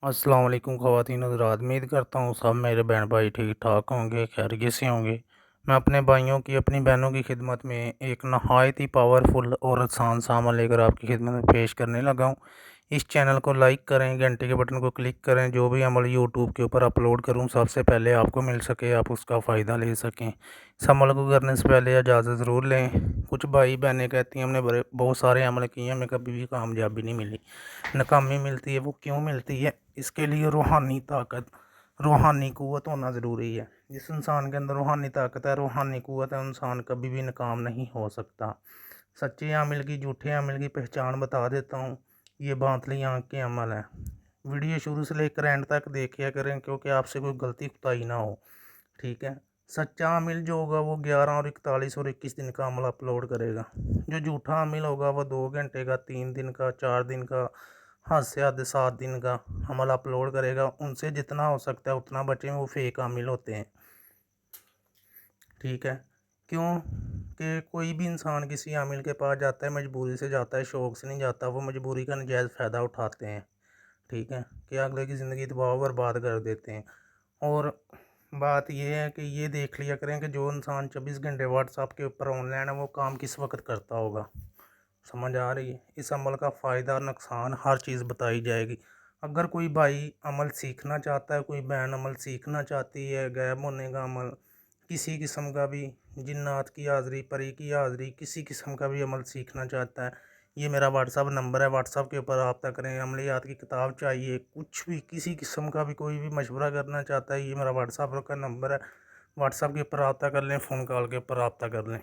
अस्सलाम वालेकुम ख़वातीन हज़रात। उम्मीद करता हूँ सब मेरे बहन भाई ठीक ठाक होंगे, खैरियत से होंगे। मैं अपने भाइयों की, अपनी बहनों की खिदमत में एक नहायत ही पावरफुल और आसान सा अमल लेकर आपकी खिदमत में पेश करने लगा हूँ। इस चैनल को लाइक करें, घंटे के बटन को क्लिक करें। जो भी अमल यूट्यूब के ऊपर अपलोड करूँ सबसे पहले आपको मिल सके, आप उसका फ़ायदा ले सकें। इस अमल को करने से पहले इजाज़त ज़रूर लें। कुछ भाई बहनें कहती हैं हमने बहुत सारे अमल किए, हमें कभी भी कामयाबी नहीं मिली, नाकामी मिलती है। वो क्यों मिलती है? इसके लिए रूहानी ताकत, रूहानी क़ुव्वत होना ज़रूरी है। जिस इंसान के अंदर रूहानी ताकत है, रूहानी क़ुव्वत है, इंसान कभी भी नाकाम नहीं हो सकता। सच्चे आमिल की झूठे आमिल की पहचान बता देता हूँ। ये बातली आँख के अमल है। वीडियो शुरू से लेकर एंड तक देखिए करें, क्योंकि आपसे कोई गलती खुताई ना हो। ठीक है। सच्चा आमिल जो होगा वो 11 और 41 और 21 दिन का अमल अपलोड करेगा। जो झूठा आमिल होगा वो 2 घंटे का, 3 दिन का, 4 दिन का, हद से हद 7 दिन का अमल अपलोड करेगा। उनसे जितना हो सकता है उतना बचें, वो फेक आमिल होते हैं। ठीक है। क्यों कि कोई भी इंसान किसी आमिल के पास जाता है मजबूरी से जाता है, शौक़ से नहीं जाता। वो मजबूरी का नजायज़ फ़ायदा उठाते हैं। ठीक है। कि अगले की ज़िंदगी तबाह बर्बाद कर देते हैं। और बात यह है कि ये देख लिया करें कि जो इंसान 24 घंटे व्हाट्सएप के ऊपर ऑनलाइन है वो काम किस वक्त करता होगा। समझ आ रही है? इस अमल का फ़ायदा नुकसान हर चीज़ बताई जाएगी। अगर कोई भाई अमल सीखना चाहता है, कोई बहन अमल सीखना चाहती है, गायब होने का अमल, किसी किस्म का भी, जिन्नात की हाज़िरी, परी की हाज़िरी, किसी किस्म का भी अमल सीखना चाहता है, ये मेरा व्हाट्सअप नंबर है। व्हाट्सअप के ऊपर रब्ता करें। अमलियात की किताब चाहिए, कुछ भी, किसी किस्म का भी कोई भी मशवरा करना चाहता है, ये मेरा व्हाट्सअप का नंबर है। व्हाट्सअप के ऊपर रब्ता कर लें, फ़ोन कॉल के ऊपर रब्ता कर लें।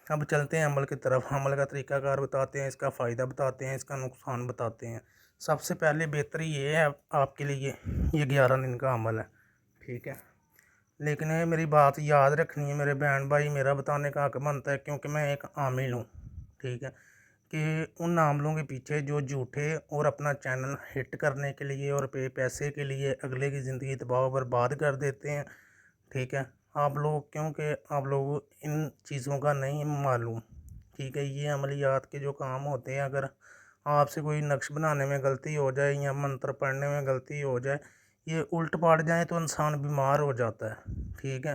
अब चलते हैं अमल की तरफ। अमल का तरीक़ाकार बताते हैं, इसका फ़ायदा बताते हैं, इसका नुकसान बताते हैं। सबसे पहले बेहतरी ये है आपके लिए, ये 11 दिन का अमल है। ठीक है। लेकिन ये मेरी बात याद रखनी है मेरे बहन भाई, मेरा बताने का हक बनता है, क्योंकि मैं एक आमिल हूँ। ठीक है। कि उन आमलों के पीछे जो झूठे और अपना चैनल हिट करने के लिए और पैसे के लिए अगले की ज़िंदगी तबाह बर्बाद कर देते हैं। ठीक है। आप लोग, क्योंकि आप लोग इन चीज़ों का नहीं मालूम। ठीक है। ये अमलियात के जो काम होते हैं, अगर आपसे कोई नक्श बनाने में गलती हो जाए या मंत्र पढ़ने में गलती हो जाए, ये उल्ट पड़ जाए तो इंसान बीमार हो जाता है। ठीक है।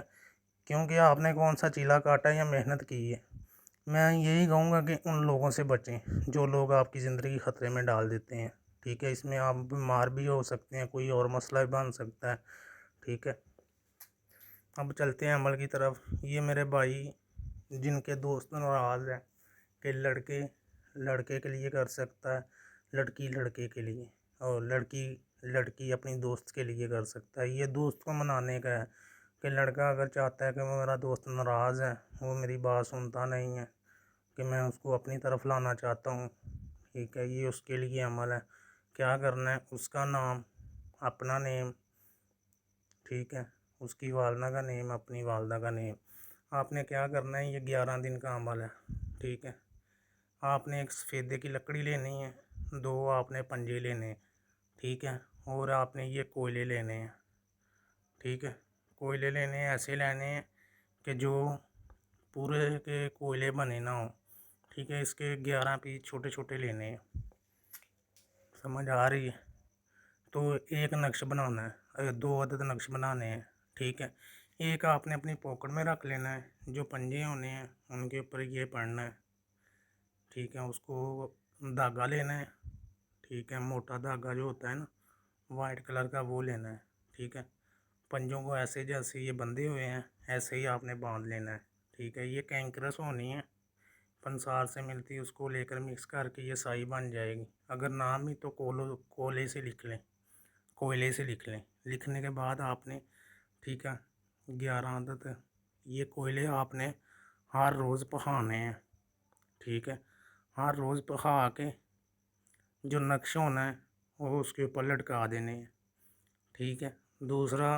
क्योंकि आपने कौन सा चीला काटा या मेहनत की है। मैं यही कहूँगा कि उन लोगों से बचें जो लोग आपकी ज़िंदगी ख़तरे में डाल देते हैं। ठीक है। इसमें आप बीमार भी हो सकते हैं, कोई और मसला भी बन सकता है। ठीक है। अब चलते हैं अमल की तरफ। ये मेरे भाई जिनके दोस्त नाराज़ हैं कि लड़के लड़के के लिए कर सकता है, लड़की लड़के के लिए, और लड़की लड़की अपनी दोस्त के लिए कर सकता है। ये दोस्त को मनाने का है कि लड़का अगर चाहता है कि मेरा दोस्त नाराज़ है, वो मेरी बात सुनता नहीं है, कि मैं उसको अपनी तरफ लाना चाहता हूँ। ठीक है। ये उसके लिए अमल है। क्या करना है? उसका नाम, अपना नेम, ठीक है, उसकी वालदा का नेम, अपनी वालदा का नेम, आपने क्या करना है? ये 11 दिन का अमल है। ठीक है। आपने एक सफ़ेदे की लकड़ी लेनी है, 2 आपने पंजे लेने हैं। ठीक है। और आपने ये कोयले लेने हैं। ठीक है। कोयले लेने हैं, ऐसे लेने हैं कि जो पूरे के कोयले बने ना हो। ठीक है। इसके 11 पीस छोटे छोटे लेने हैं। समझ आ रही है? तो एक नक्श बनाना है, 2 अदद नक्श बनाने हैं। ठीक है। एक आपने अपनी पॉकेट में रख लेना है, जो पंजे होने हैं उनके ऊपर ये पड़ना है। ठीक है। उसको धागा लेना है। ठीक है। मोटा धागा जो होता है ना, वाइट कलर का, वो लेना है। ठीक है। पंजों को ऐसे जैसे ये बंधे हुए हैं ऐसे ही आपने बांध लेना है। ठीक है। ये कैंकरस होनी है, पंसार से मिलती है, उसको लेकर मिक्स करके ये साई बन जाएगी। अगर नाम ही तो कोले से लिख लें, कोयले से लिख लें। लिखने के बाद आपने, ठीक है, 11 आदत ये कोयले आपने हर रोज़ पकाने हैं। ठीक है। हर रोज़ पका के जो नक्श होना है वो उसके ऊपर लटका देने हैं। ठीक है। दूसरा,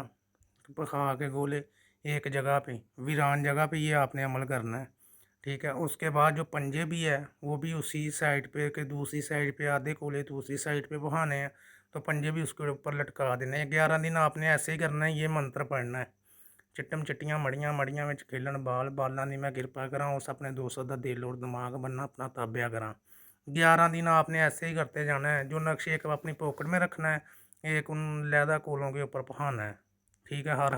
पका के गोले एक जगह पे, वीरान जगह पे, ये आपने अमल करना है। ठीक है। उसके बाद जो पंजे भी है वो भी उसी साइड पे के दूसरी साइड पे, आधे कोले दूसरी साइड पे बहाने हैं, तो पंजे भी उसके ऊपर लटका देने हैं। 11 दिन आपने ऐसे ही करना है। ये मंत्र पढ़ना है, चिट्टम चिट्टियाँ मड़ियाँ मड़ियाँ विच खेलन बाल, बालां दी मैं किरपा करा, उस अपने दोस्त दा दिल और दिमाग बनना अपना ताबिया करा। 11 दिन आपने ऐसे ही करते जाना है। जो नक्श एक अपनी पॉकेट में रखना है, एक उन लैदा कोलों के ऊपर पहाना है। ठीक है, हर